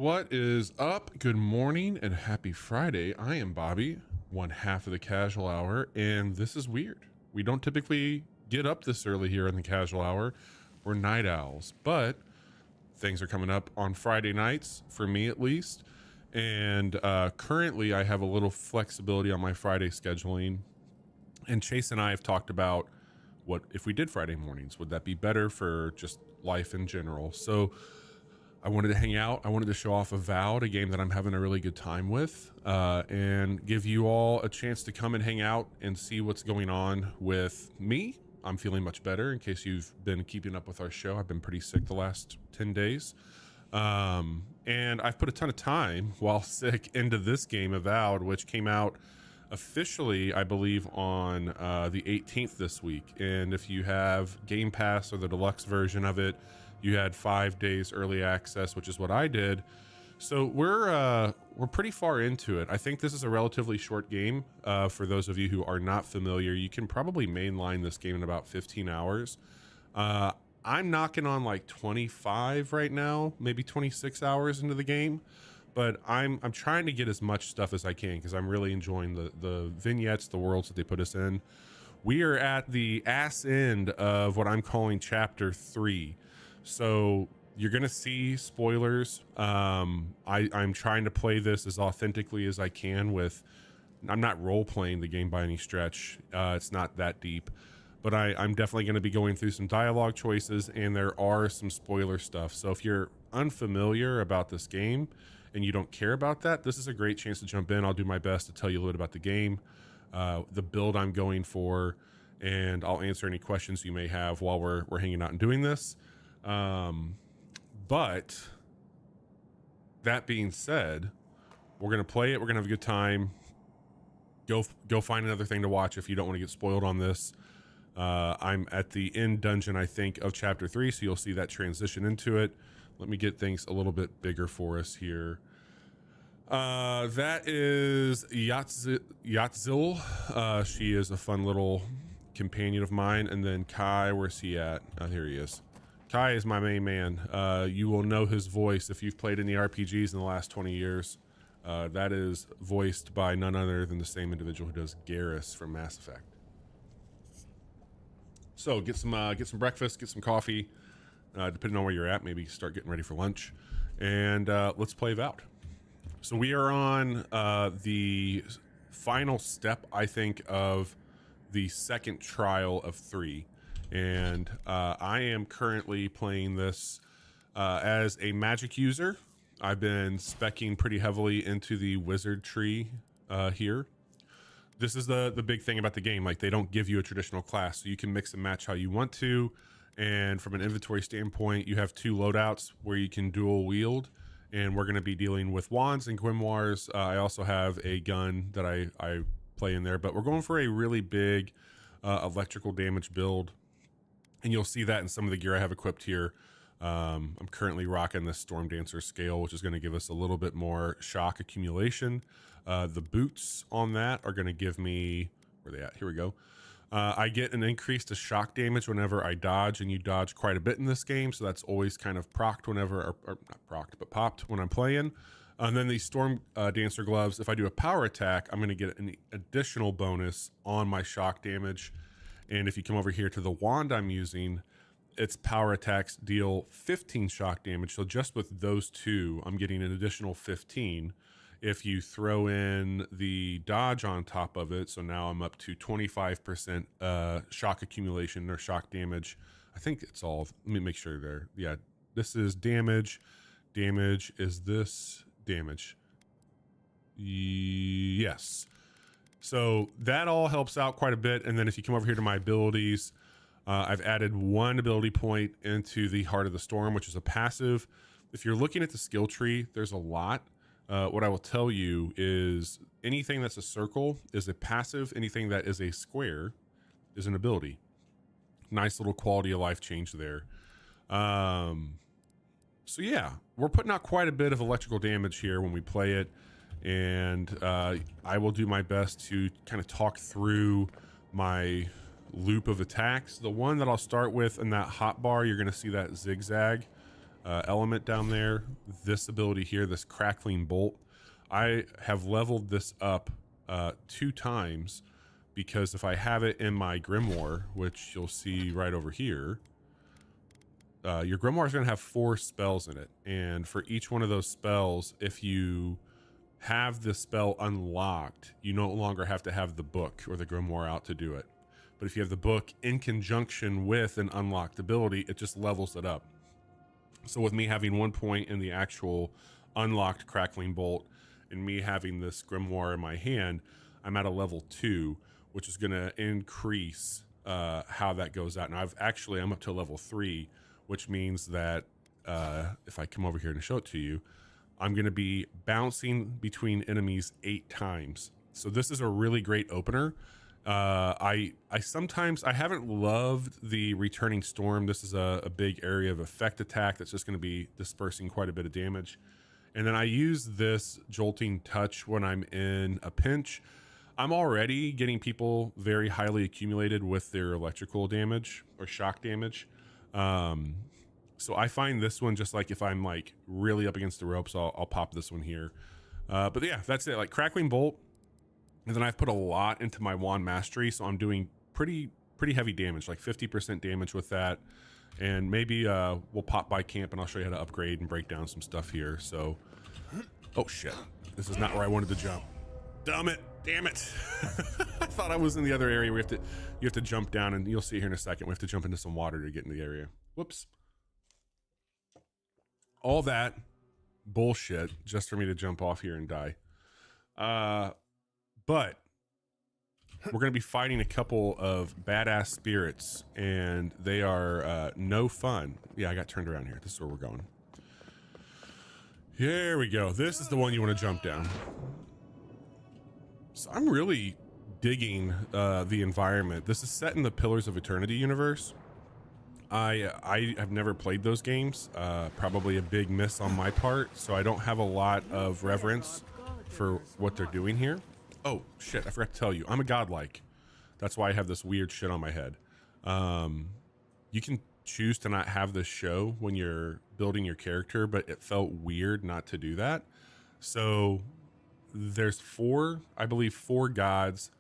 What is up? Good morning and happy Friday. I am Bobby, one half of the casual hour, and this is weird. We don't typically get up this early here in the casual hour. We're night owls, but things are coming up on Friday nights, for me at least. And currently, I have a little flexibility on my Friday scheduling. And Chase and I have talked about what if we did Friday mornings? Would that be better for just life in general? So I wanted to hang out. I wanted to show off Avowed, a game that I'm having a really good time with, and give you all a chance to come and hang out and see what's going on with me. I'm feeling much better. In case you've been keeping up with our show, I've been pretty sick the last 10 days. And I've put a ton of time while sick into this game, Avowed, which came out officially, I believe, on the 18th this week. And if you have Game Pass or the deluxe version of it, you had 5 days early access, which is what I did. So we're pretty far into it. I think this is a relatively short game. For those of you who are not familiar, you can probably mainline this game in about 15 hours. I'm knocking on like 25 right now, maybe 26 hours into the game. But I'm trying to get as much stuff as I can because I'm really enjoying the vignettes, the worlds that they put us in. We are at the ass end of what I'm calling Chapter 3. So you're going to see spoilers. I'm trying to play this as authentically as I can I'm not role-playing the game by any stretch. It's not that deep. But I'm definitely going to be going through some dialogue choices, and there are some spoiler stuff. So if you're unfamiliar about this game and you don't care about that, this is a great chance to jump in. I'll do my best to tell you a little bit about the game, the build I'm going for, and I'll answer any questions you may have while we're hanging out and doing this. But that being said, we're going to play it. We're going to have a good time. Go find another thing to watch if you don't want to get spoiled on this. I'm at the end dungeon, I think, of Chapter 3, so you'll see that transition into it. Let me get things a little bit bigger for us here. That is Yatzil. She is a fun little companion of mine. And then Kai, where's he at? Oh, here he is. Kai is my main man. You will know his voice if you've played any RPGs in the last 20 years. That is voiced by none other than the same individual who does Garrus from Mass Effect. So get some breakfast, get some coffee, depending on where you're at. Maybe start getting ready for lunch, and let's play Avowed. So we are on the final step, I think, of the second trial of 3. And I am currently playing this as a magic user. I've been speccing pretty heavily into the wizard tree here. This is the big thing about the game. Like, they don't give you a traditional class, so you can mix and match how you want to. And from an inventory standpoint, you have 2 loadouts where you can dual wield. And we're going to be dealing with wands and grimoires. I also have a gun that I play in there. But we're going for a really big electrical damage build. And you'll see that in some of the gear I have equipped here. I'm currently rocking this Storm Dancer scale, which is going to give us a little bit more shock accumulation. The boots on that are going to give me, where are they at? Here we go. I get an increase to shock damage whenever I dodge, and you dodge quite a bit in this game. So that's always kind of procced whenever, or not procced, but popped when I'm playing. And then these Storm Dancer gloves, if I do a power attack, I'm going to get an additional bonus on my shock damage. And if you come over here to the wand I'm using, its power attacks deal 15 shock damage. So just with those 2, I'm getting an additional 15. If you throw in the dodge on top of it, so now I'm up to 25% shock accumulation or shock damage. I think it's all, let me make sure there. Yeah, this is damage. Damage is this damage. Yes. So that all helps out quite a bit. And then if you come over here to my abilities, I've added 1 ability point into the Heart of the Storm, which is a passive. If you're looking at the skill tree, there's a lot. What I will tell you is anything that's a circle is a passive. Anything that is a square is an ability. Nice little quality of life change there. So yeah, we're putting out quite a bit of electrical damage here when we play it. And I will do my best to kind of talk through my loop of attacks. The one that I'll start with in that hot bar, you're going to see that zigzag. element down there. This ability here, this crackling bolt, I have leveled this up 2 times, because if I have it in my grimoire, which you'll see right over here, your grimoire is going to have 4 spells in it, and for each one of those spells, if you have the spell unlocked, you no longer have to have the book or the grimoire out to do it. But if you have the book in conjunction with an unlocked ability, it just levels it up. So with me having 1 point in the actual unlocked crackling bolt and me having this grimoire in my hand, I'm at a level 2, which is going to increase how that goes out. Now I'm up to level 3, which means that if I come over here and show it to you, I'm going to be bouncing between enemies 8 times. So this is a really great opener. I haven't loved the returning storm. This is a big area of effect attack that's just going to be dispersing quite a bit of damage. And then I use this jolting touch when I'm in a pinch. I'm already getting people very highly accumulated with their electrical damage or shock damage. So I find this one, just like if I'm like really up against the ropes, I'll pop this one here. But yeah, that's it. Like crackling bolt. And then I've put a lot into my wand mastery, so I'm doing pretty heavy damage, like 50% damage with that. And maybe we'll pop by camp and I'll show you how to upgrade and break down some stuff here. So, oh shit, this is not where I wanted to jump. Damn it! I thought I was in the other area. You have to jump down, and you'll see here in a second. We have to jump into some water to get in the area. Whoops. All that bullshit just for me to jump off here and die. But we're going to be fighting a couple of badass spirits, and they are no fun. Yeah, I got turned around here. This is where we're going. Here we go. This is the one you want to jump down. So I'm really digging the environment. This is set in the Pillars of Eternity universe. I have never played those games. Probably a big miss on my part, so I don't have a lot of reverence for what they're doing here. Oh shit, I forgot to tell you, I'm a godlike. That's why I have this weird shit on my head. You can choose to not have this show when you're building your character, but it felt weird not to do that. So there's I believe four gods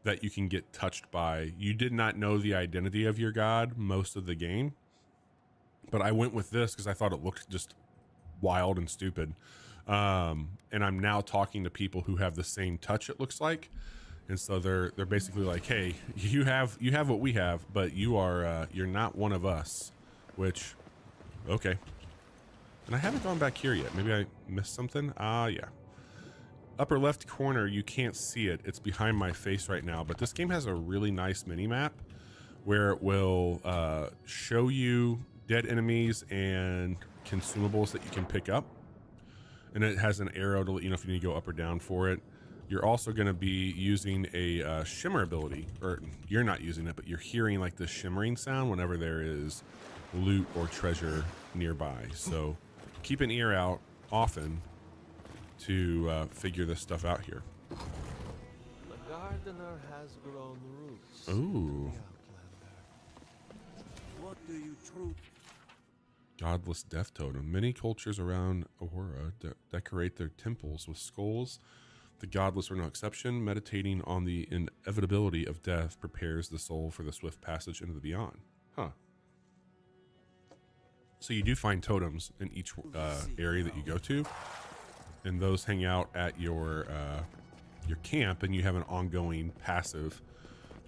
that you can get touched by. You did not know the identity of your god most of the game, but I went with this because I thought it looked just wild and stupid. And I'm now talking to people who have the same touch, it looks like. And so they're basically like, hey, you have what we have, but you're not one of us, which, okay. And I haven't gone back here yet. Maybe I missed something. Yeah. Upper left corner, you can't see it. It's behind my face right now, but this game has a really nice mini map where it will show you dead enemies and consumables that you can pick up. And it has an arrow to let you know if you need to go up or down for it. You're also going to be using a shimmer ability, or you're not using it, but you're hearing like this shimmering sound whenever there is loot or treasure nearby. So keep an ear out often to figure this stuff out here. The gardener has grown roots. Ooh. What do you truth? Godless death totem. Many cultures around Aurora decorate their temples with skulls. The godless are no exception. Meditating on the inevitability of death prepares the soul for the swift passage into the beyond. Huh. So you do find totems in each area that you go to, and those hang out at your camp, and you have an ongoing passive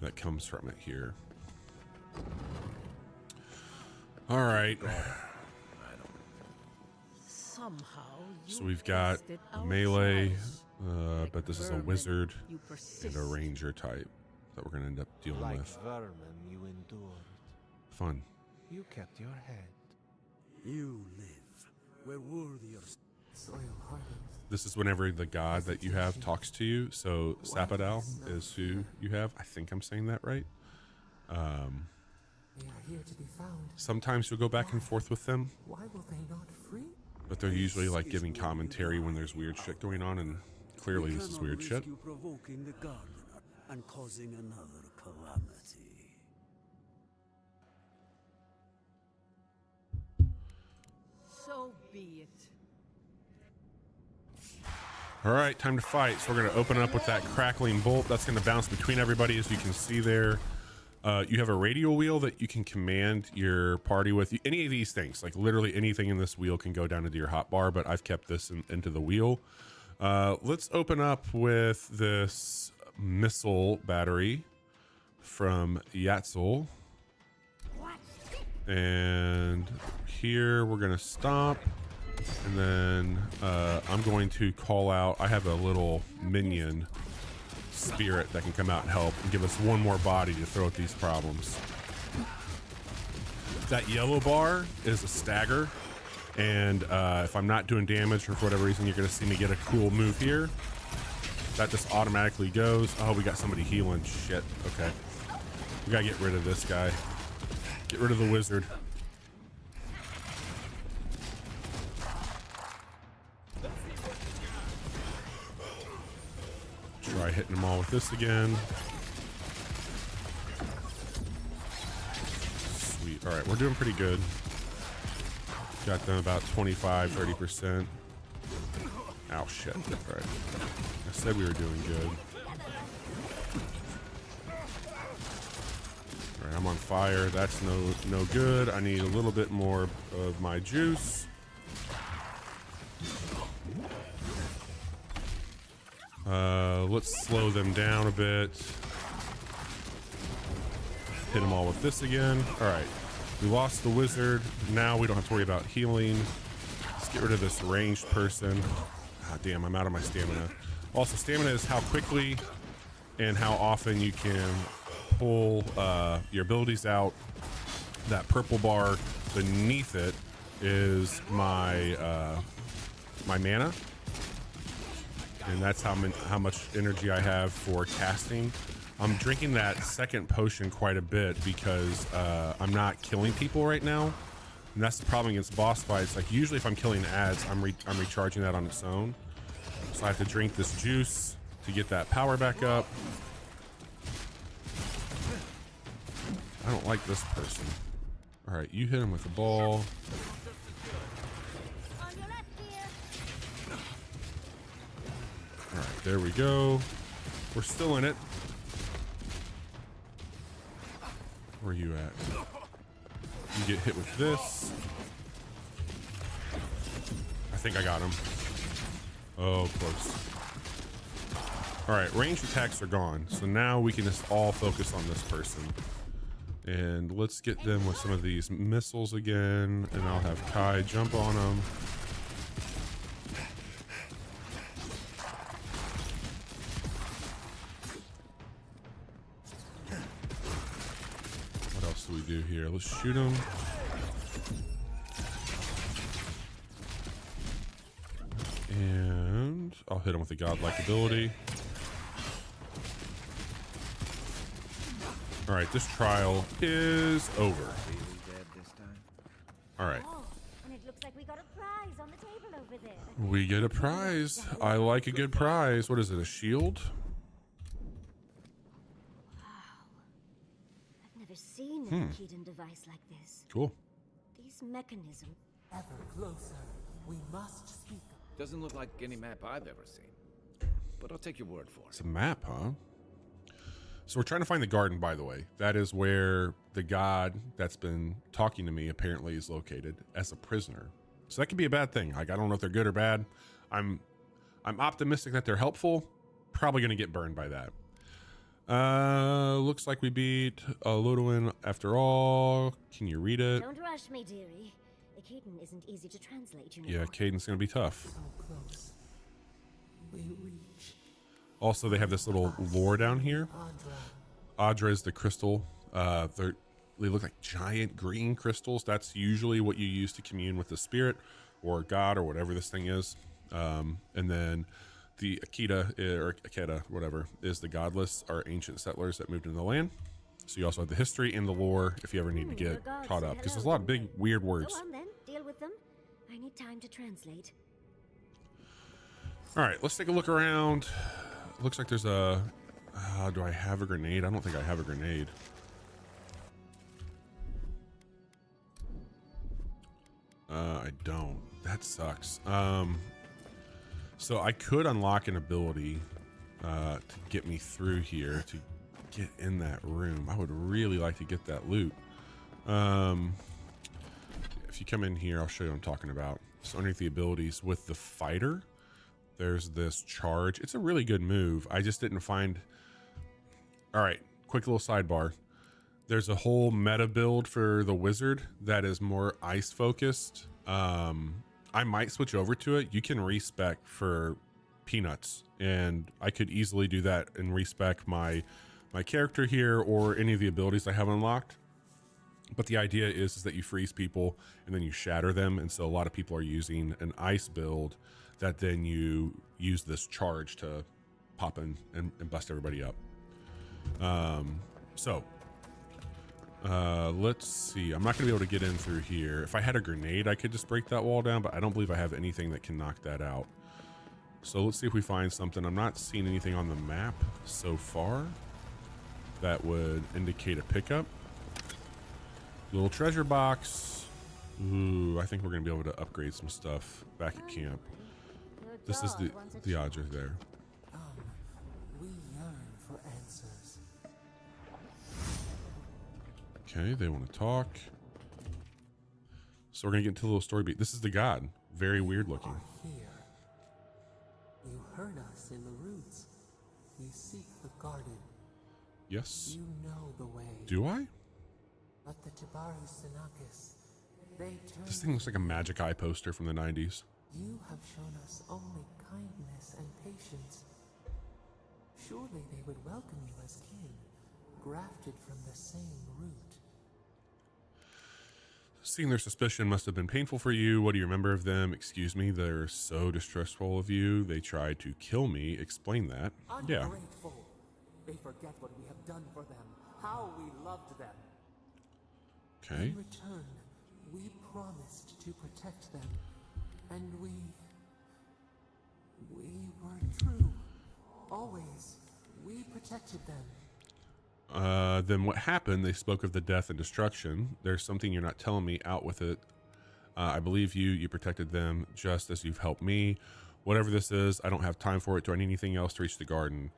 that comes from it here. All right. So we've got melee, but this is a wizard and a ranger type that we're going to end up dealing Like with. vermin you endured. Fun. You kept your head. You live where warriors. This is whenever the god that you have talks to you. So Sapadal is who you have. I think I'm saying that right. They are here to be found. Sometimes you'll go back and forth with them, Why will they not free? but they're usually like giving commentary when there's weird shit going on, and clearly this is weird shit. You provoking the gardener and causing another calamity. So be it. All right, time to fight. So we're going to open up with that crackling bolt. That's going to bounce between everybody, as you can see there. You have a radio wheel that you can command your party with. Any of these things, like literally anything in this wheel can go down into your hotbar, but I've kept this into the wheel. Let's open up with this missile battery from Yatzel. And here we're going to stop. And then I'm going to call out. I have a little minion spirit that can come out and help and give us one more body to throw at these problems. That yellow bar is a stagger. And if I'm not doing damage or for whatever reason, you're going to see me get a cool move here. That just automatically goes. Oh, we got somebody healing. Shit. Okay. We got to get rid of this guy. Get rid of the wizard. Try hitting them all with this again. Sweet. All right, we're doing pretty good. Got them about 25, 30%. Ow, shit. All right. I said we were doing good. All right, I'm on fire. That's no good. I need a little bit more of my juice. Let's slow them down a bit. Hit them all with this again. All right, we lost the wizard. Now we don't have to worry about healing. Let's get rid of this ranged person. Ah, damn, I'm out of my stamina. Also, stamina is how quickly and how often you can pull your abilities out. That purple bar beneath it is my my mana. And that's how much energy I have for casting. I'm drinking that second potion quite a bit because I'm not killing people right now. And that's the problem against boss fights. Like usually if I'm killing ads, I'm recharging that on its own. So I have to drink this juice to get that power back up. I don't like this person. All right, you hit him with the ball. All right, there we go. We're still in it. Where are you at? You get hit with this. I think I got him. Oh, close. All right, ranged attacks are gone. So now we can just all focus on this person. And let's get them with some of these missiles again. And I'll have Kai jump on them. Do we do here? Let's shoot him. And I'll hit him with a godlike ability. All right, this trial is over. All right. Oh, and it looks like we got a prize on the table over there. We get a prize. I like a good prize. What is it, a shield? Seen an Akedan device like this. Cool. These mechanisms. Ever closer. We must speak. Doesn't look like any map I've ever seen. But I'll take your word for It's it. a map, huh? So we're trying to find the garden, by the way. That is where the god that's been talking to me apparently is located as a prisoner. So that could be a bad thing. Like, I don't know if they're good or bad. I'm optimistic that they're helpful. Probably going to get burned by that. Looks like we beat Lodowin after all. Can you read it? Don't rush me, dearie. Akedan isn't easy to translate, you know. Yeah, Caden's gonna be tough. So close. We reach. Also, they have this little lore down here. Adra. Adra is the crystal. They look like giant green crystals. That's usually what you use to commune with the spirit or God or whatever this thing is. And then the Akita, or Akeda, whatever, is the godless, or ancient settlers that moved into the land. So you also have the history and the lore if you ever need to get caught up, because there's a lot of big, weird words. Go on then, deal with them. I need time to translate. All right, let's take a look around. Looks like there's a... do I have a grenade? I don't think I have a grenade. I don't. That sucks. So I could unlock an ability to get me through here to get in that room. I would really like to get that loot. If you come in here, I'll show you what I'm talking about. So underneath the abilities with the fighter, there's this charge. It's a really good move. I just didn't find... All right, quick little sidebar. There's a whole meta build for the wizard that is more ice focused. I might switch over to it. You can respec for peanuts, and I could easily do that and respec my character here or any of the abilities I have unlocked. But the idea is that you freeze people and then you shatter them, and so a lot of people are using an ice build that then you use this charge to pop in and bust everybody up. Let's see. I'm not gonna be able to get in through here. If I had a grenade, I could just break that wall down, but I don't believe I have anything that can knock that out. So let's see if we find something. I'm not seeing anything on the map so far that would indicate a pickup. Little treasure box. Ooh, I think we're gonna be able to upgrade some stuff back at camp. This is the odds are there. We yearn for answers. Okay, they want to talk. So we're gonna get into a little story beat. This is the god. Very weird looking. Are here. You heard us in the roots. You seek the garden. Yes. You know the way. Do I? But the Tibaru Sinakis, they turn. This thing looks like a Magic Eye poster from the 90s. You have shown us only kindness and patience. Surely they would welcome you as kin, grafted from the same root. Seeing their suspicion must have been painful for you. What do you remember of them? Excuse me, they're so distrustful of you. They tried to kill me. Explain that. Yeah. Ungrateful. They forget what we have done for them, how we loved them. Okay. In return, we promised to protect them, and we were true. Always, we protected them. Then what happened? They spoke of the death and destruction. There's something you're not telling me. Out with it. I believe you. You protected them just as you've helped me. Whatever this is, I don't have time for it. Do I need anything else to reach the garden?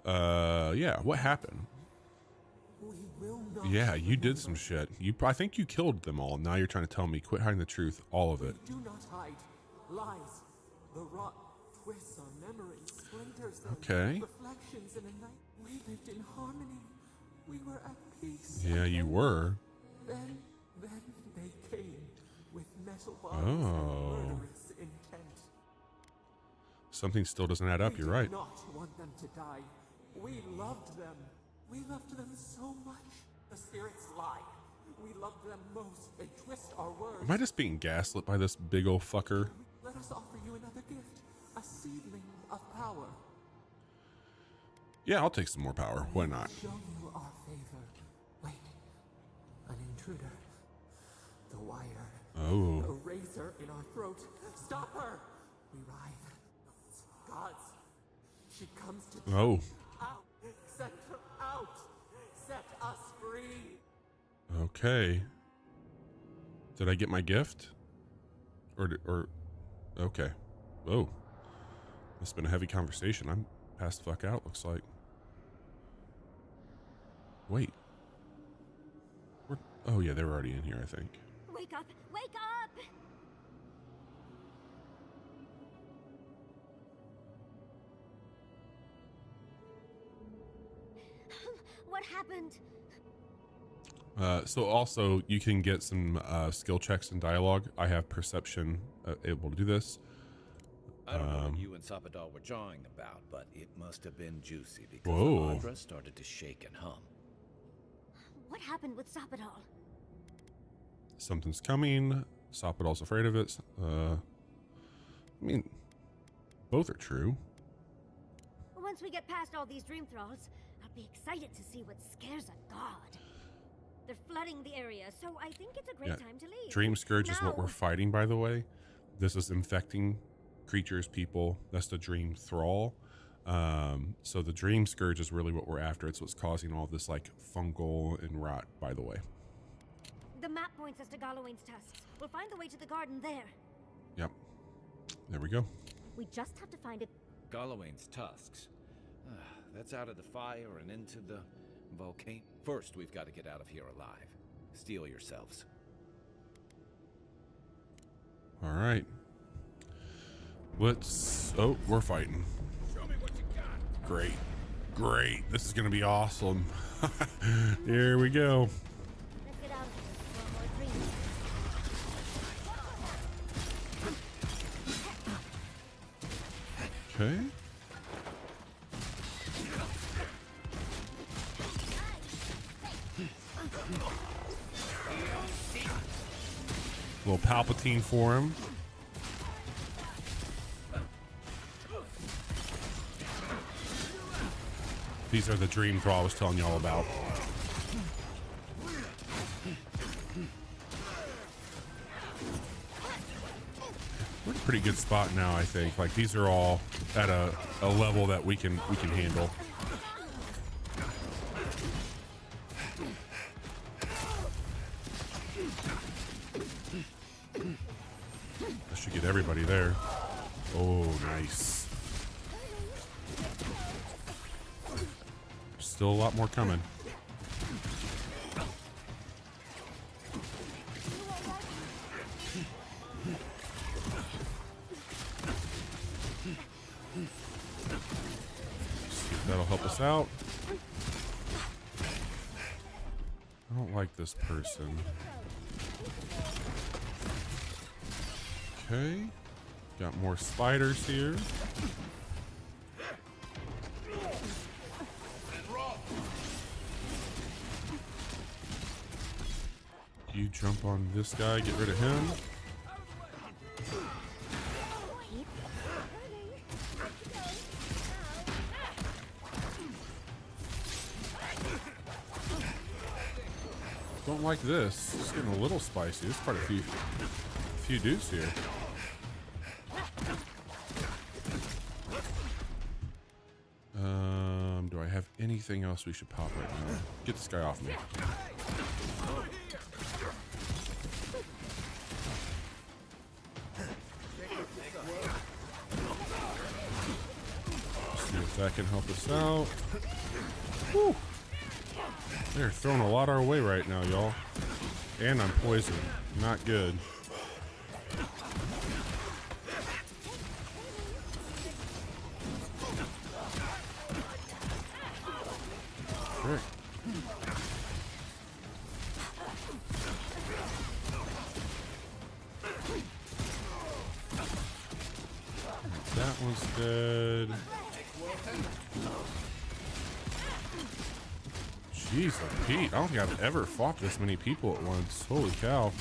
Yeah. What happened? We will not. Yeah, you did some shit. I think you killed them all. Now you're trying to tell me. Quit hiding the truth. All of it. Do not hide. Lies. The rot twists our memories, splinters them. Okay. Reflections in a night. We lived in harmony. We were at peace. Yeah, you were. Then they came with metal bars Oh. and murderous intent. Something still doesn't add up. We You're did right. not want them to die. We loved them. We loved them so much. The spirits lie. We loved them most. They twist our words. Am I just being gaslit by this big old fucker? Let us offer you another gift. A seedling of power. Yeah, I'll take some more power. Why not? Show you our favor. Wait. An intruder. The wire. Oh. A razor in our throat. Stop her! We writhe. Gods. She comes to Oh. out. Set her out. Set us free. Okay. Did I get my gift? Or okay. Oh. It's been a heavy conversation. I'm passed the fuck out, looks like. Wait. Oh yeah, they're already in here, I think. Wake up! Wake up! What happened? So also you can get some skill checks and dialogue. I have perception able to do this. I don't know what you and Sapadal were jawing about, but it must have been juicy because Whoa. the Madra started to shake and hum. What happened with Sapadal? Something's coming. Sopadal's afraid of it. I mean, both are true. Once we get past all these dream thralls, I'll be excited to see what scares a god. They're flooding the area, so I think it's a great time to leave. Dream Scourge is what Now. we're fighting, by the way. This is infecting creatures, people. That's the Dream Thrall. So the Dream Scourge is really what we're after. It's what's causing all this like fungal and rot, by the way. The map points us to Gallowayne's tusks. We'll find the way to the garden there. Yep. There we go. We just have to find it. Gallowayne's tusks. That's out of the fire and into the volcano. First, we've got to get out of here alive. Steel yourselves. All right. Let's... Oh, we're fighting. Show me what you got. Great. Great. This is going to be awesome. Here we go. Let's get out of here before more dreams. Okay. Little Palpatine for him. These are the dream crawl I was telling y'all about. We're in a pretty good spot now, I think. Like, these are all at a level that we can handle. That should get everybody there. Oh, nice. There's still a lot more coming. See if that'll help us out. I don't like this person. Okay. Got more spiders here. You jump on this guy, get rid of him. Don't like this. It's getting a little spicy. There's quite a few dudes here. Do I have anything else we should pop right now? Get this guy off me. See if that can help us out. Whew. They're throwing a lot our way right now, y'all. And I'm poisoned. Not good. Frick. That one's dead. Jeez, Pete, I don't think I've ever fought this many people at once. Holy cow.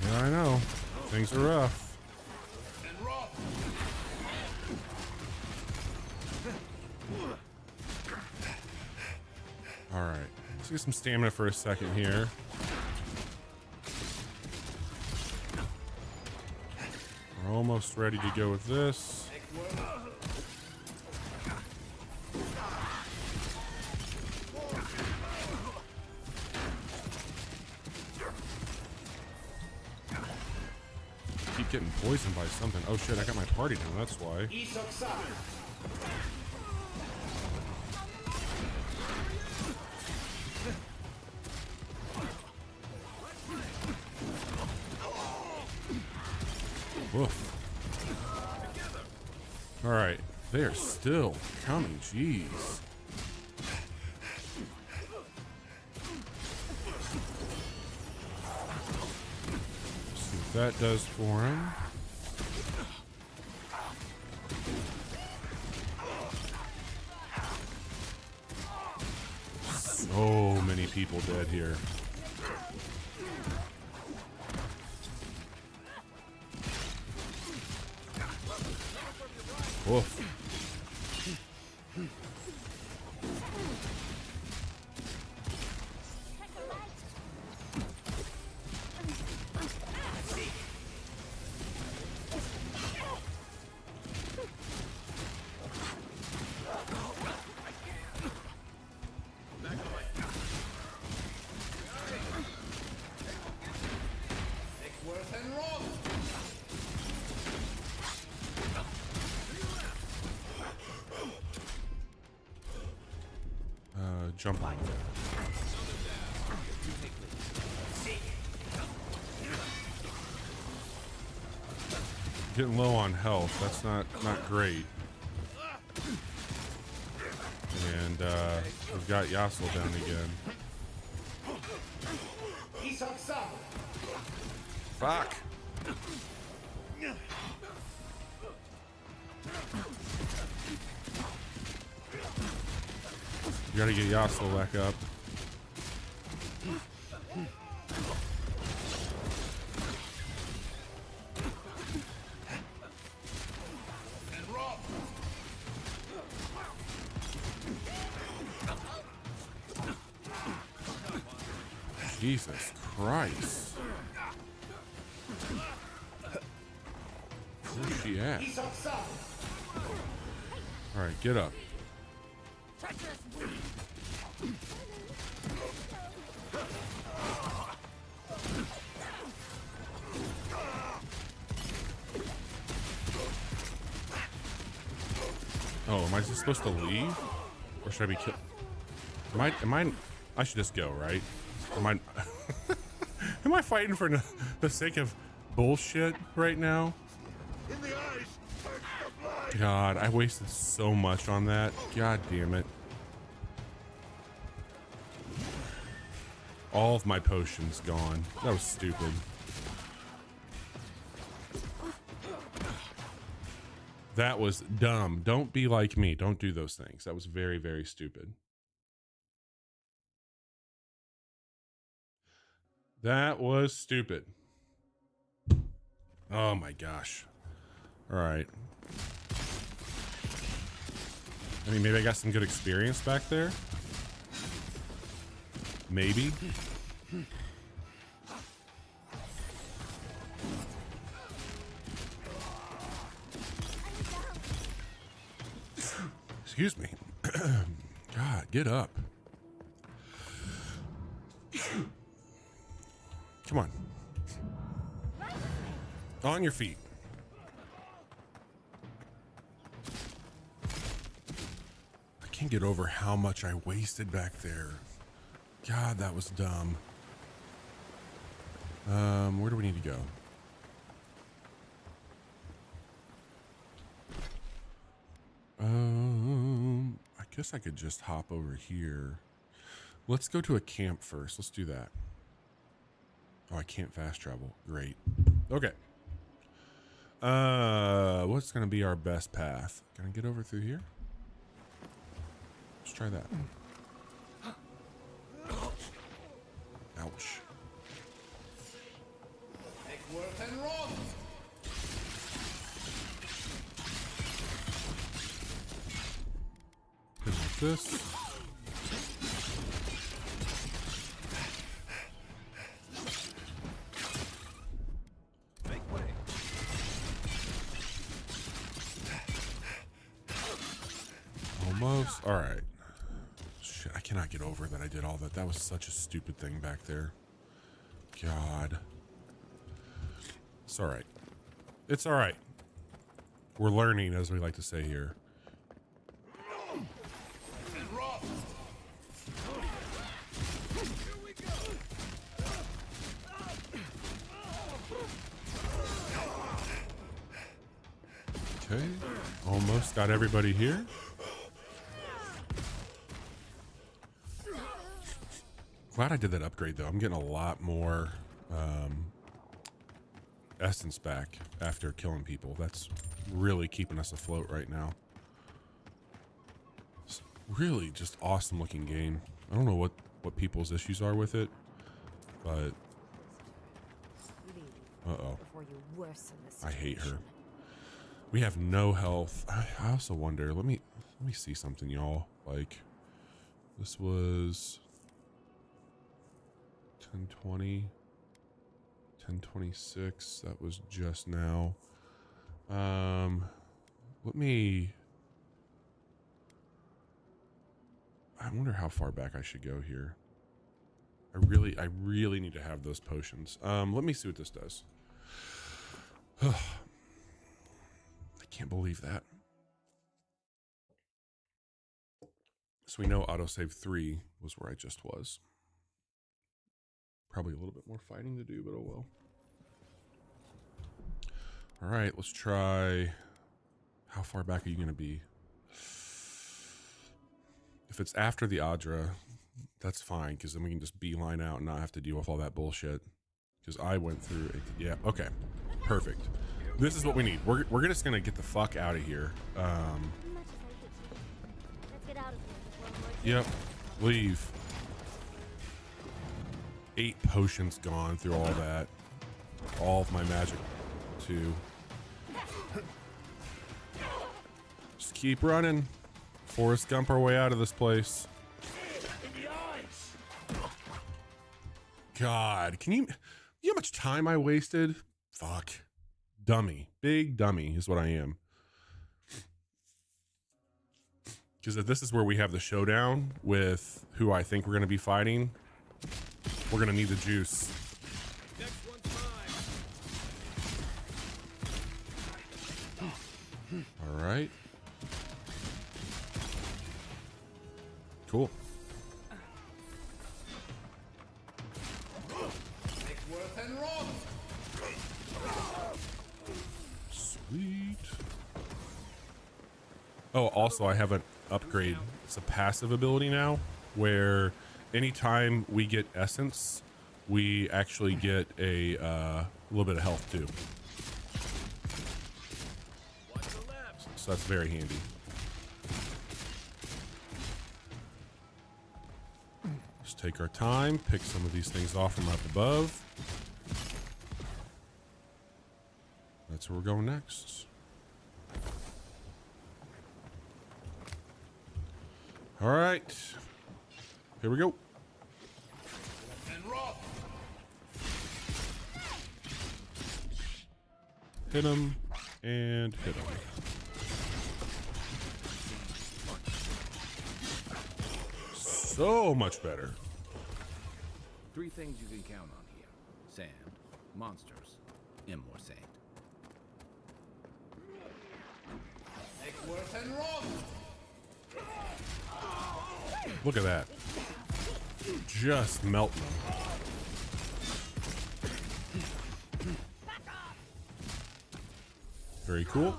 Yeah, I know. Things are rough. All right, let's get some stamina for a second here. We're almost ready to go with this. Keep getting poisoned by something. Oh shit, I got my party down, that's why. Woof. All right, they are still coming. Jeez. See what that does for him. So many people dead here. Woof. jump on. Getting low on health. That's not great. And we've got Yasuo down again. Fuck. You gotta get Yasuo back up. Jesus Christ. Where's she at? Alright, get up. Oh, am I just supposed to leave? Or should I be killed? Am I, I should just go, right? Am I, am I fighting for the sake of bullshit right now? God, I wasted so much on that. God damn it. All of my potions gone. That was stupid. That was dumb. Don't be like me. Don't do those things. That was very, very stupid. That was stupid. Oh my gosh. All right. I mean, maybe I got some good experience back there. Maybe. Excuse me. God, get up. Come on. On your feet. I can't get over how much I wasted back there. God, that was dumb. Where do we need to go? I guess I could just hop over here. Let's go to a camp first. Let's do that. Oh, I can't fast travel. Great. Okay. What's gonna be our best path? Can I get over through here? Let's try that. Ouch. Good like this. Almost. All right. Shit, I cannot get over that I did all that. That was such a stupid thing back there. God. It's all right. It's all right. We're learning, as we like to say here. Okay. Almost got everybody here. Glad I did that upgrade though. I'm getting a lot more essence back after killing people. That's really keeping us afloat right now. It's really just awesome looking game. I don't know what people's issues are with it, but uh-oh. I hate her. We have no health. I also wonder, let me see something, y'all. Like, this was 10:20, 10:26. That was just now. Let me. I wonder how far back I should go here. I really need to have those potions. Let me see what this does. I can't believe that. So we know autosave 3 was where I just was. Probably a little bit more fighting to do, but oh well. All right, let's try. How far back are you going to be? If it's after the Adra, that's fine, because then we can just beeline out and not have to deal with all that bullshit. Because I went through it. Yeah, okay. Perfect. This is what we need. We're just going to get the fuck out of here. Much as I hate to. Let's get out of here before more Yep. Leave. 8 potions gone through all that. All of my magic, too. Just keep running. Forrest Gump our way out of this place. God, can you know how much time I wasted? Fuck. Dummy. Big dummy is what I am. Because if this is where we have the showdown with who I think we're going to be fighting, we're going to need the juice. Next one's mine. All right. Cool. Sweet. Oh, also I have an upgrade. It's a passive ability now where anytime we get essence, we actually get a little bit of health too. So that's very handy. Just take our time, pick some of these things off from up above. That's where we're going next. All right, here we go. Hit him and hit him. So much better. 3 things you can count on here: sand, monsters, and more sand. Look at that. Just melting them. Very cool.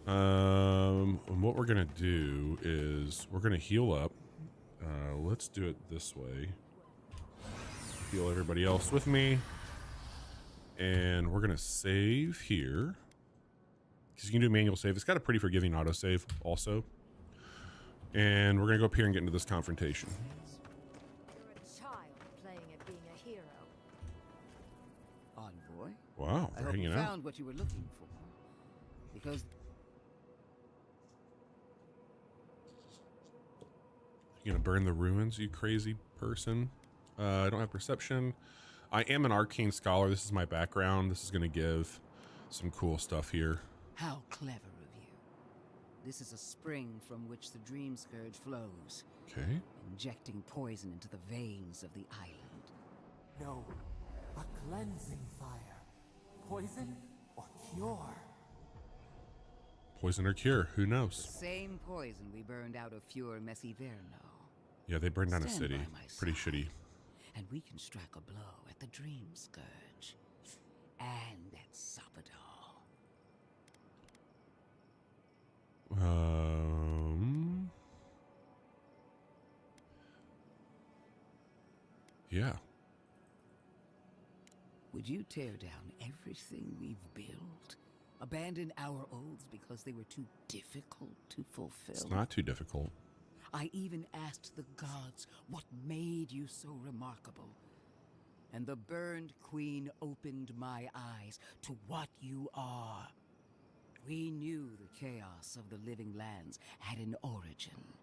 And what we're gonna do is we're gonna heal up. Let's do it this way. Heal everybody else with me. And we're gonna save here. Because you can do manual save. It's got a pretty forgiving autosave also. And we're gonna go up here and get into this confrontation. You're a child playing at being a hero. Envoy? Wow, I we're hope you hanging out. found what you were looking for. Because You gonna burn the ruins, you crazy person? I don't have perception. I am an arcane scholar. This is my background. This is gonna give some cool stuff here. how clever of you. This is a spring from which the Dream Scourge flows, Okay. injecting poison into the veins of the island. No, a cleansing fire. Poison or cure? Poison or cure, who The knows? same poison we burned out of Fure Messiverno. Yeah, they burned down a Stand city. by my Pretty side, shitty. And we can strike a blow at the Dream Scourge. And at Sapadal. Yeah. Would you tear down everything we've built? Abandon our oaths because they were too difficult to fulfill? It's not too difficult. I even asked the gods what made you so remarkable. And the burned queen opened my eyes to what you are. We knew the chaos of the living lands had an origin.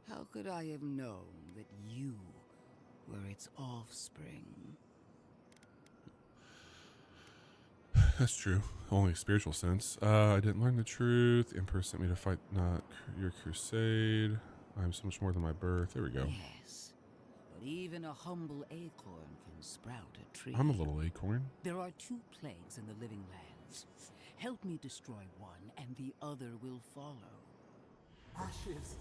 How could I have known that you were its offspring? That's true. Only spiritual sense. I didn't learn the truth. The Emperor sent me to fight not your crusade. I'm so much more than my birth. There we go. Yes, but even a humble acorn can sprout a tree. I'm a little acorn. There are 2 plagues in the living lands. Help me destroy one, and the other will follow. Ashes.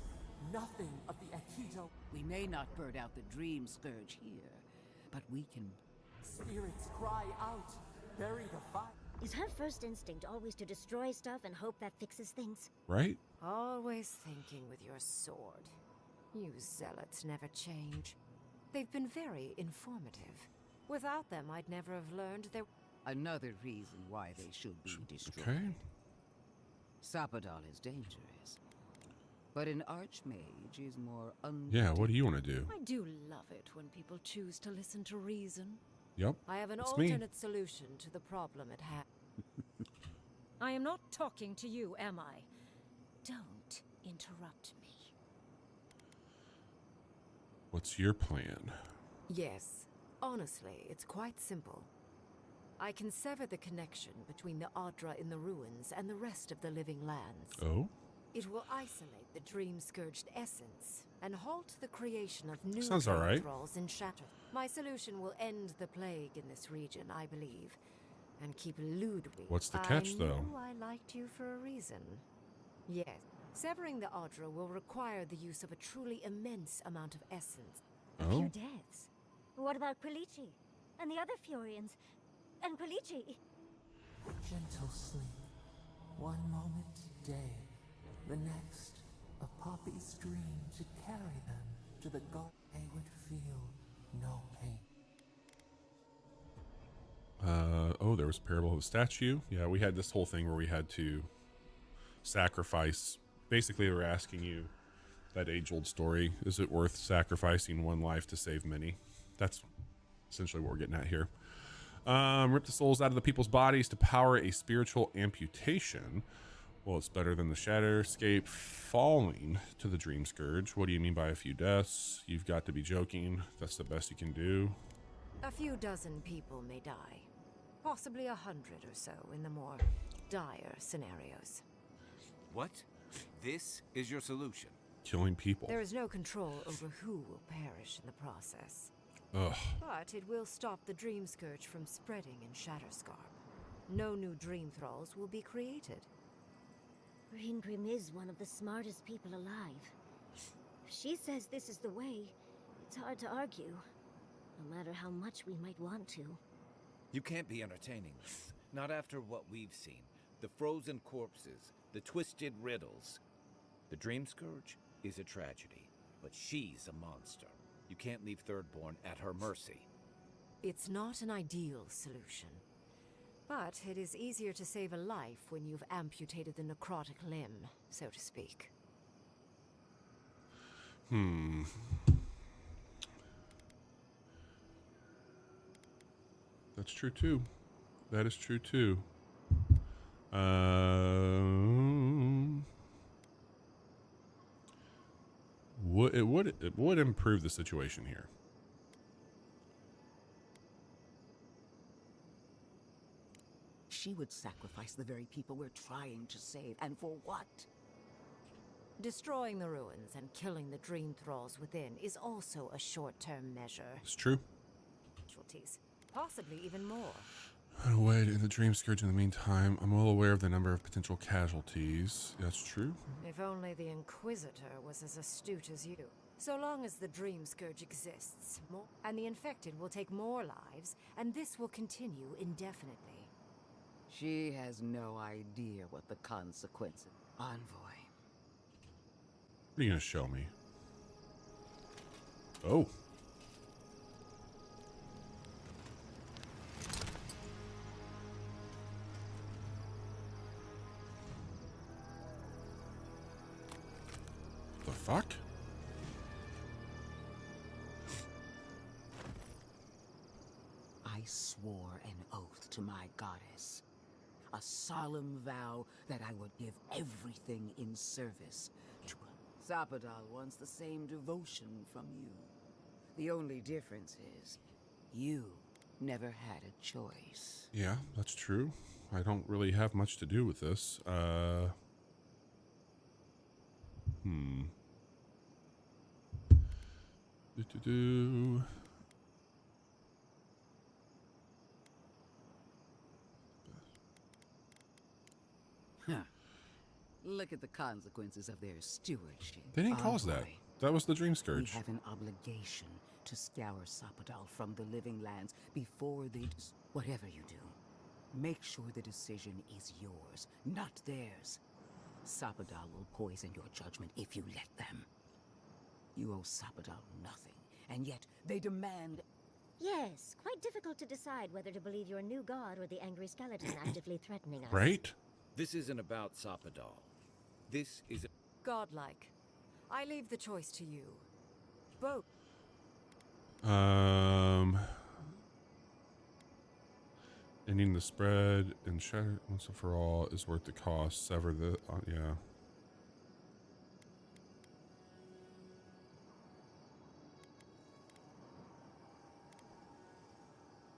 Nothing of the Akito. We may not burn out the dream scourge here, but we can. Spirits cry out. Bury the fire. Is her first instinct always to destroy stuff and hope that fixes things? Right? Always thinking with your sword. You zealots never change. They've been very informative. Without them, I'd never have learned there. Another reason why they should be destroyed. Okay. Sapadal is dangerous, but an archmage is more Yeah, what do you want to do? I do love it when people choose to listen to reason. Yep. I have an It's me. alternate solution to the problem at hand. I am not talking to you, am I? Don't interrupt me. What's your plan? Yes, honestly, it's quite simple. I can sever the connection between the Adra in the ruins and the rest of the living lands. Oh? It will isolate the dream-scourged essence and halt the creation of new Sounds all right. thralls in Shatter. My solution will end the plague in this region, I believe, and keep Ludwig. What's the catch, though? I knew I liked you for a reason. Yes, severing the Adra will require the use of a truly immense amount of essence. A few Oh? deaths. What about Quilici? And the other Furians? And Quilici? Gentle sleep. One moment, day. The next, a poppy's dream to carry them to the god. They would feel no pain. Oh, there was a parable of the statue. Yeah, we had this whole thing where we had to sacrifice. Basically, they were asking you that age-old story: is it worth sacrificing one life to save many? That's essentially what we're getting at here. Rip the souls out of the people's bodies to power a spiritual amputation. Well, it's better than the Shatterscape falling to the Dream Scourge. What do you mean by a few deaths? You've got to be joking. That's the best you can do. A few dozen people may die. Possibly 100 or so in the more dire scenarios. What? This is your solution? Killing people. There is no control over who will perish in the process. Ugh. But it will stop the Dream Scourge from spreading in Shatterscarp. No new Dream Thralls will be created. Grim is one of the smartest people alive. If she says this is the way, it's hard to argue. No matter how much we might want to. You can't be entertaining this. Not after what we've seen. The frozen corpses, the twisted riddles. The Dream Scourge is a tragedy, but she's a monster. You can't leave Thirdborn at her mercy. It's not an ideal solution. But it is easier to save a life when you've amputated the necrotic limb, so to speak. That's true too. That is true too. It would improve the situation here. She would sacrifice the very people we're trying to save, and for what? Destroying the ruins and killing the Dream Thralls within is also a short-term measure. It's true. Casualties. Possibly even more. Away in the Dream Scourge in the meantime, I'm well aware of the number of potential casualties. That's true. If only the Inquisitor was as astute as you. So long as the Dream Scourge exists, and the infected will take more lives, and this will continue indefinitely. She has no idea what the consequences. Envoy. What are you going to show me? Oh. The fuck? I swore an oath to my goddess. A solemn vow that I would give everything in service to her. Sapadal wants the same devotion from you. The only difference is, you never had a choice. Yeah, that's true. I don't really have much to do with this. Do. Huh. Look at the consequences of their stewardship. They didn't cause that. Envoy, That was the Dream we Scourge. have an obligation to scour Sapadal from the living lands before they whatever you do, make sure the decision is yours, not theirs. Sapadal will poison your judgment if you let them. You owe Sapadal nothing, and yet they demand... Yes, quite difficult to decide whether to believe your new god or the angry skeleton actively threatening us. Right? This isn't about Sapadal. This is... Godlike. I leave the choice to you. Both. Ending the spread and shatter once and for all is worth the cost. Sever the... yeah.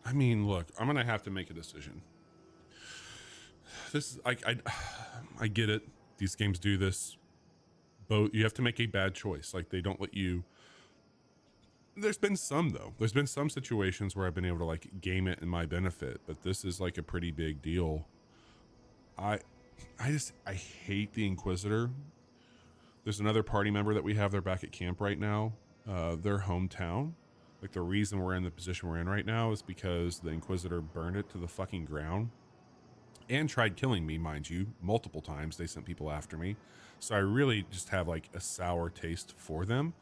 I mean, look, I'm gonna have to make a decision. This is I get it. These games do this. Both you have to make a bad choice. Like they don't let you. There's been some though. There's been some situations where I've been able to like game it in my benefit, but this is like a pretty big deal. I hate the Inquisitor. There's another party member that we have. They're back at camp right now. Their hometown. Like the reason we're in the position we're in right now is because the Inquisitor burned it to the fucking ground and tried killing me, mind you, multiple times. They sent people after me. So I really just have like a sour taste for them.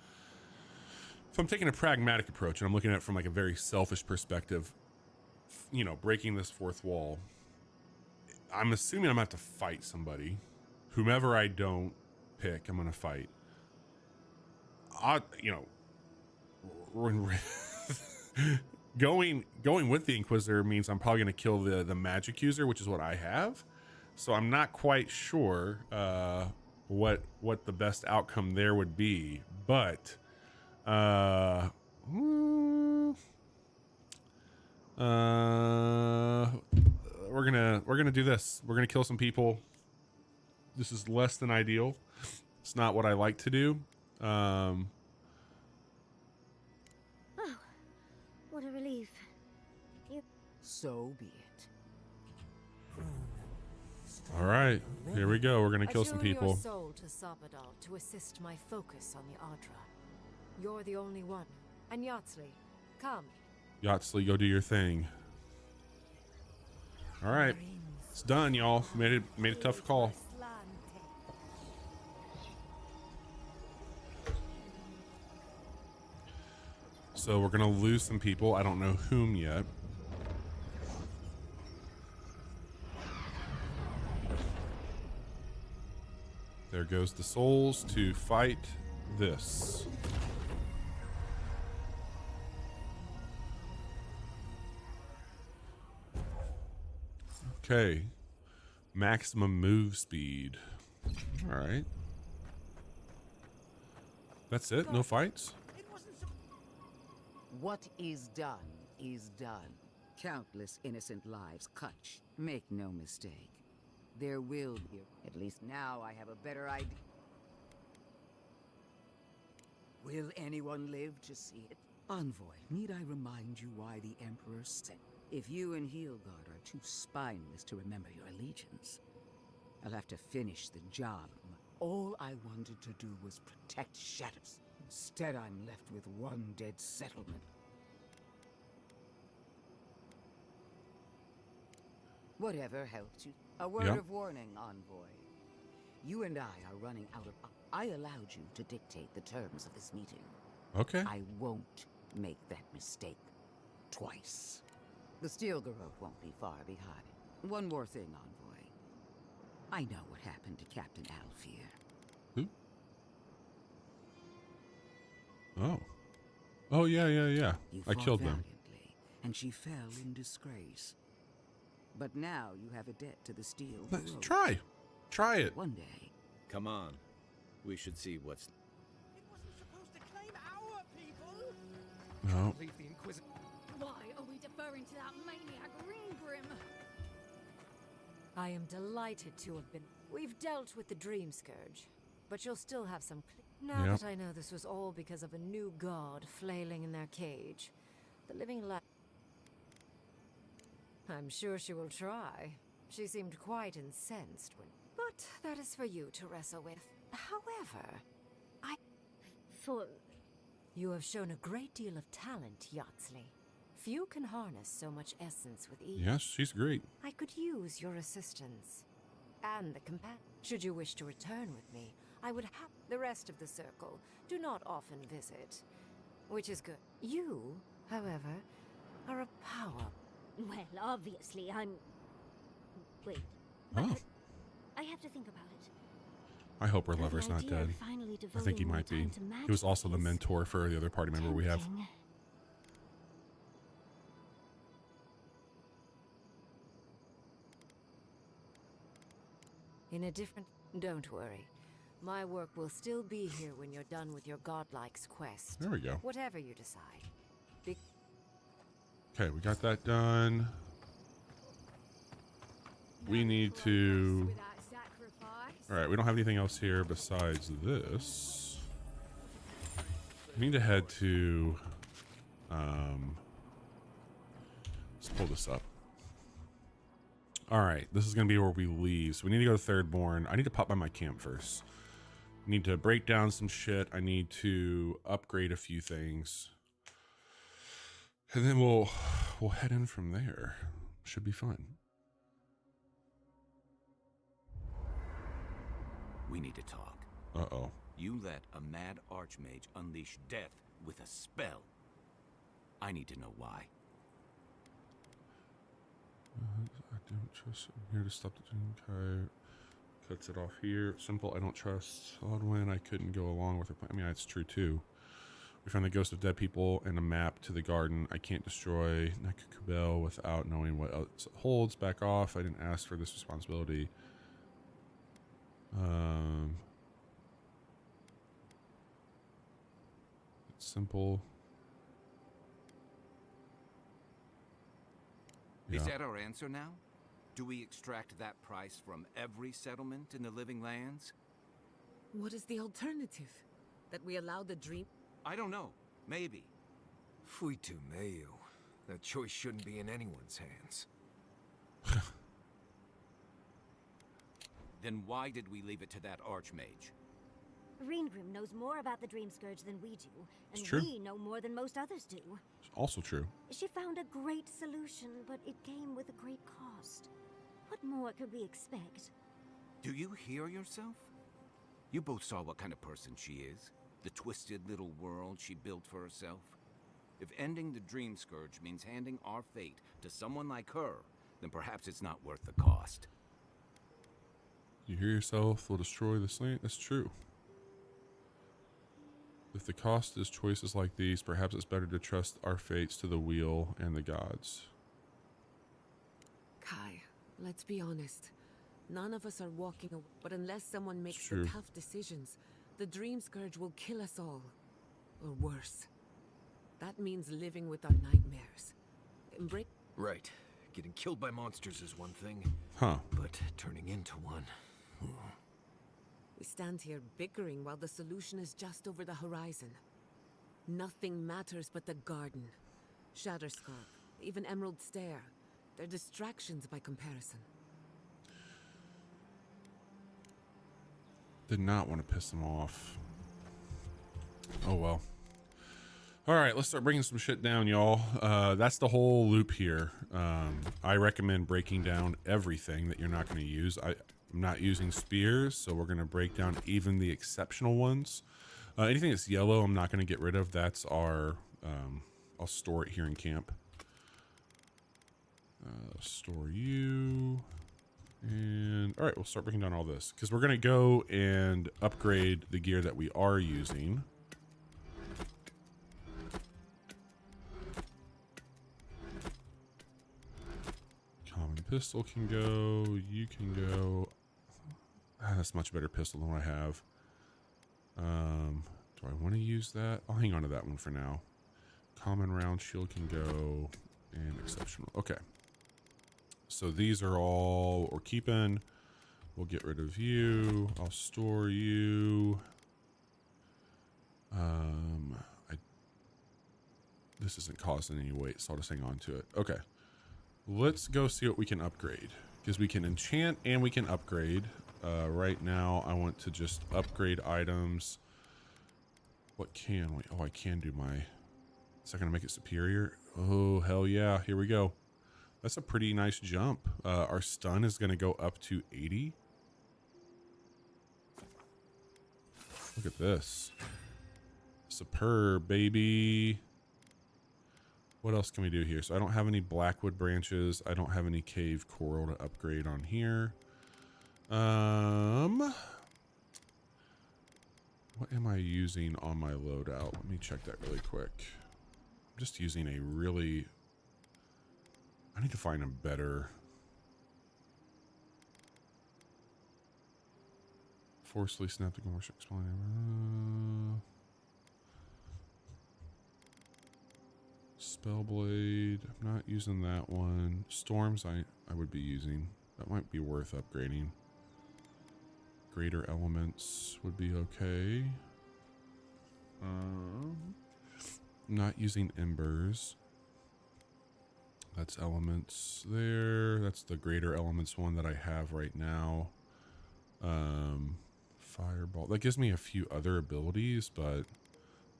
If I'm taking a pragmatic approach and I'm looking at it from like a very selfish perspective, you know, breaking this fourth wall, I'm assuming I'm gonna have to fight somebody. Whomever I don't pick, I'm gonna fight. You know, going with the Inquisitor means I'm probably gonna kill the magic user, which is what I have. So I'm not quite sure what the best outcome there would be, but we're gonna do this. We're gonna kill some people. This is less than ideal. It's not what I like to do. Oh, what a relief. So be it. All right, here we go. We're gonna kill some Attune people. your soul to Sapadal to assist my focus on the Adra. You're the only one. And Yatsley, come. Yatsley, go do your thing. All right, it's done, y'all. Made a tough call. So we're gonna lose some people. I don't know whom yet. There goes the souls to fight this. Okay. Maximum move speed. All right. That's it? No fights? What is done is done. Countless innocent lives cut. Make no mistake. There will be, at least now I have a better idea. Will anyone live to see it? Envoy, need I remind you why the Emperor said, if you and Heelgard are too spineless to remember your allegiance, I'll have to finish the job. All I wanted to do was protect Shadows. Instead, I'm left with one dead settlement. Whatever helps you. A word of warning, Envoy. You and I are running out of... I allowed you to dictate the terms of this meeting. Okay. I won't make that mistake twice. The Steel Garrote won't be far behind. One more thing, Envoy. I know what happened to Captain Alfear. Who? Oh. Oh, yeah. You I fought killed them. valiantly, and she fell in disgrace. But now you have a debt to the Steel Let's Garrote. try it. One day. Come on. We should see what's... It wasn't supposed to claim our people! No. Leave the Inquisitor. Why are we deferring to that maniac Ringgrim? I am delighted to have been... We've dealt with the Dream Scourge, but you'll still have some... Now Yep. that I know this was all because of a new god flailing in their cage, the living I'm sure she will try. She seemed quite incensed when... But that is for you to wrestle with. However, For... you have shown a great deal of talent, Yatsley. Few can harness so much essence with ease. Yes, she's great. I could use your assistance. And the companion. Should you wish to return with me, I would have the rest of the circle. Do not often visit, which is good. You, however, are a power. Well, obviously, I'm... Wait. Oh. I have to think about it. I hope her The lover's not idea of dead. finally I think he devoting more might be. time to He was magic also the is mentor for the other party member we have. tempting. In a different... Don't worry. My work will still be here when you're done with your godlike's quest. There we go. Whatever you decide. Okay, we got that done. We need to... Alright, we don't have anything else here besides this. We need to head to... let's pull this up. Alright, this is going to be where we leave. So we need to go to Thirdborn. I need to pop by my camp first. Need to break down some shit. I need to upgrade a few things. And then we'll head in from there. Should be fun. We need to talk. Uh-oh. You let a mad archmage unleash death with a spell. I need to know why. I don't trust. I'm here to stop the Jinkai. Cuts it off here. Simple. I don't trust. Odwin. I couldn't go along with her plan. I mean, that's true too. We found the ghost of dead people and a map to the garden. I can't destroy Nakukubel without knowing what else it holds. Back off. I didn't ask for this responsibility. It's simple. Is that our answer now? Do we extract that price from every settlement in the Living Lands? What is the alternative? That we allow the dream... I don't know. Maybe. Fuitu Mayu. That choice shouldn't be in anyone's hands. Then why did we leave it to that archmage? Reengrim knows more about the Dream Scourge than we do, and true. we know more than most others do. It's also true. She found a great solution, but it came with a great cost. What more could we expect? Do you hear yourself? You both saw what kind of person she is. The twisted little world she built for herself. If ending the Dream Scourge means handing our fate to someone like her, then perhaps it's not worth the cost. You hear yourself will destroy the slain. That's true. If the cost is choices like these, perhaps it's better to trust our fates to the wheel and the gods. Kai, let's be honest. None of us are walking away, but unless someone makes True. the tough decisions, the Dream Scourge will kill us all. Or worse. That means living with our nightmares. Right. Getting killed by monsters is one thing. Huh. But turning into one... We stand here bickering while the solution is just over the horizon. Nothing matters but the garden. Shatterscarp, even Emerald Stair. They're distractions by comparison. Did not want to piss them off. Oh well. Alright, let's start bringing some shit down, y'all. That's the whole loop here. I recommend breaking down everything that you're not going to use. I'm not using spears, so we're going to break down even the exceptional ones. Anything that's yellow, I'm not going to get rid of. That's our... I'll store it here in camp. Store you... And all right, we'll start breaking down all this because we're going to go and upgrade the gear that we are using. Common pistol can go. You can go. Ah, that's a much better pistol than what I have. Do I want to use that? I'll hang on to that one for now. Common round shield can go, and exceptional. Okay. So these are all we're keeping. We'll get rid of you. I'll store you. This isn't causing any weight, so I'll just hang on to it. Okay. Let's go see what we can upgrade. Because we can enchant and we can upgrade. Right now, I want to just upgrade items. What can we? Oh, I can do my... Is that going to make it superior? Oh, hell yeah. Here we go. That's a pretty nice jump. Our stun is going to go up to 80. Look at this. Superb, baby. What else can we do here? So I don't have any blackwood branches. I don't have any cave coral to upgrade on here. What am I using on my loadout? Let me check that really quick. I'm just using a really... I need to find a better... Forcefully snap the more explain. Spellblade. I'm not using that one. Storms I would be using. That might be worth upgrading. Greater elements would be okay. Not using embers. That's elements there. That's the greater elements one that I have right now. Fireball. That gives me a few other abilities, but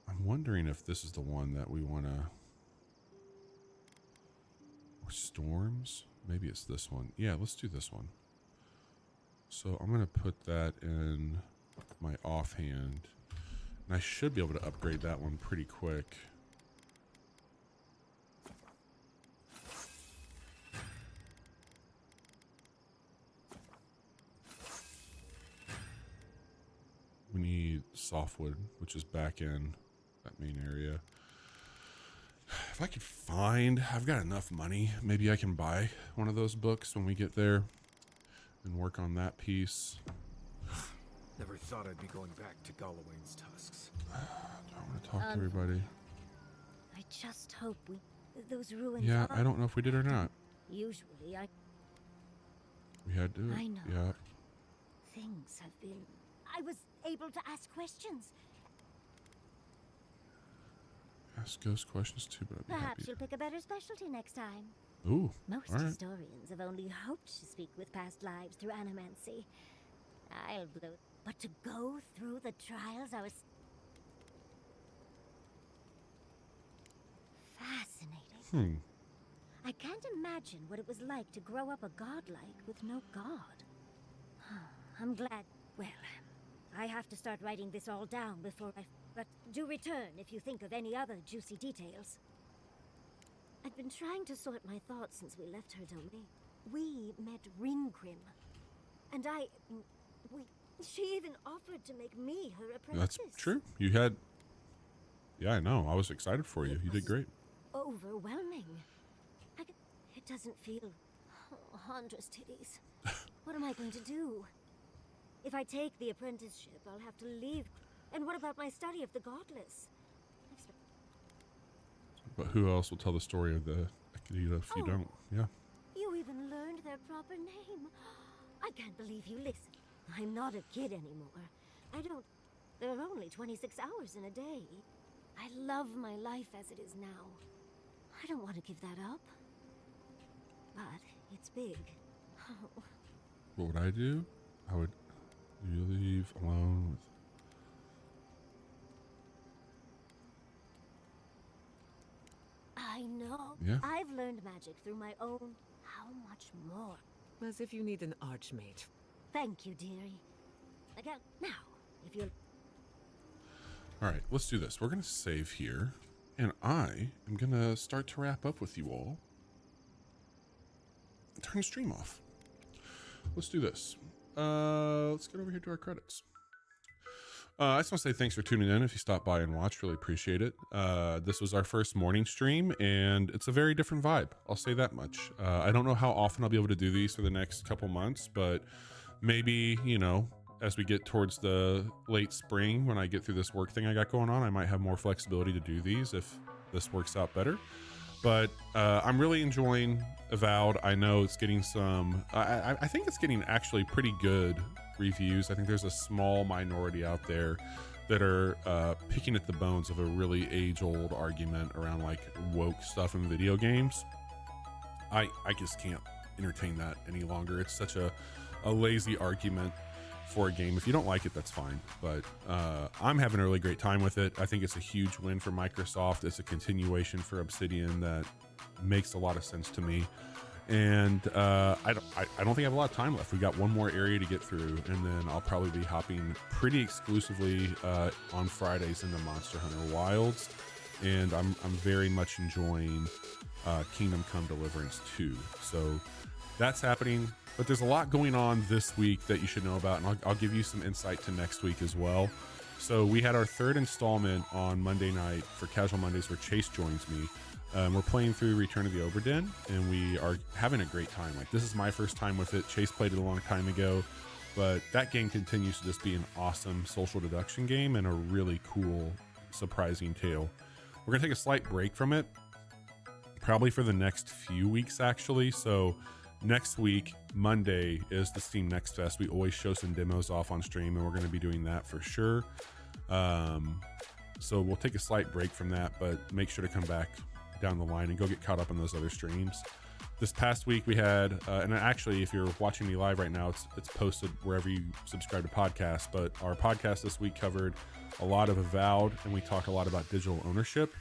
I'm wondering if this is the one that we want to... Or storms? Maybe it's this one. Yeah, let's do this one. So I'm going to put that in my offhand. And I should be able to upgrade that one pretty quick. We need softwood, which is back in that main area. If I could find... I've got enough money. Maybe I can buy one of those books when we get there and work on that piece. Never thought I'd be going back to Gallowayne's tusks. I want to talk to everybody. I just hope those ruins... Yeah, I don't know if we did or not. Usually We had to. I know. Yeah. Things have been... I was able to ask questions. Ask ghost questions too, but I'd be Perhaps happy. you'll pick a better specialty next time. Ooh, Most all right. historians have only hoped to speak with past lives through animancy. I'll blow... But to go through the trials I was... Fascinating. I can't imagine what it was like to grow up a godlike with no god. I'm glad... Well, I have to start writing this all down before I... But do return if you think of any other juicy details. I've been trying to sort my thoughts since we left her domain. We met Ringrim. And she even offered to make me her apprentice. That's true. You had... Yeah, I know. I was excited for you. You did great. Overwhelming. It doesn't feel... Oh, Hunter's titties. What am I going to do? If I take the apprenticeship, I'll have to leave. And what about my study of the godless? But who else will tell the story of the Akita if you don't? Yeah. You even learned their proper name. I can't believe you listen. I'm not a kid anymore. There are only 26 hours in a day. I love my life as it is now. I don't want to give that up. But it's big. Oh. What would I do? I would... You leave alone with... I know. Yeah. I've learned magic through my own... How much more? As if you need an archmate. Thank you, dearie. Again, now, if you're... All right, let's do this. We're going to save here. And I am going to start to wrap up with you all. Turn the stream off. Let's do this. Let's get over here to our credits. I just want to say thanks for tuning in. If you stopped by and watched, really appreciate it. This was our first morning stream, and it's a very different vibe. I'll say that much. I don't know how often I'll be able to do these for the next couple months, but maybe, you know, as we get towards the late spring, when I get through this work thing I got going on, I might have more flexibility to do these if this works out better. But I'm really enjoying Avowed. I know it's getting some... I think it's getting actually pretty good reviews. I think there's a small minority out there that are picking at the bones of a really age-old argument around like woke stuff in video games. I just can't entertain that any longer. It's such a lazy argument for a game. If you don't like it, that's fine. But I'm having a really great time with it. I think it's a huge win for Microsoft. It's a continuation for Obsidian that makes a lot of sense to me. And I don't think I have a lot of time left. We got one more area to get through, and then I'll probably be hopping pretty exclusively on Fridays into Monster Hunter Wilds. And I'm very much enjoying Kingdom Come Deliverance 2. So that's happening. But there's a lot going on this week that you should know about, and I'll give you some insight to next week as well. So we had our third installment on Monday night for Casual Mondays where Chase joins me. We're playing through Return of the Oberdin, and we are having a great time. Like, this is my first time with it. Chase played it a long time ago, but that game continues to just be an awesome social deduction game and a really cool, surprising tale. We're gonna take a slight break from it, probably for the next few weeks, actually. So next week, Monday, is the Steam Next Fest. We always show some demos off on stream, and we're going to be doing that for sure. So we'll take a slight break from that, but make sure to come back down the line and go get caught up on those other streams. This past week we had, and actually if you're watching me live right now, it's posted wherever you subscribe to podcasts, but our podcast this week covered a lot of Avowed, and we talked a lot about digital ownership.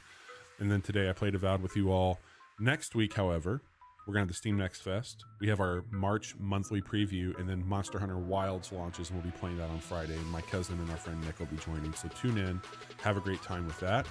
And then today I played Avowed with you all. Next week, however, we're going to have the Steam Next Fest. We have our March monthly preview, and then Monster Hunter Wilds launches, and we'll be playing that on Friday. And my cousin and our friend Nick will be joining. So tune in. Have a great time with that.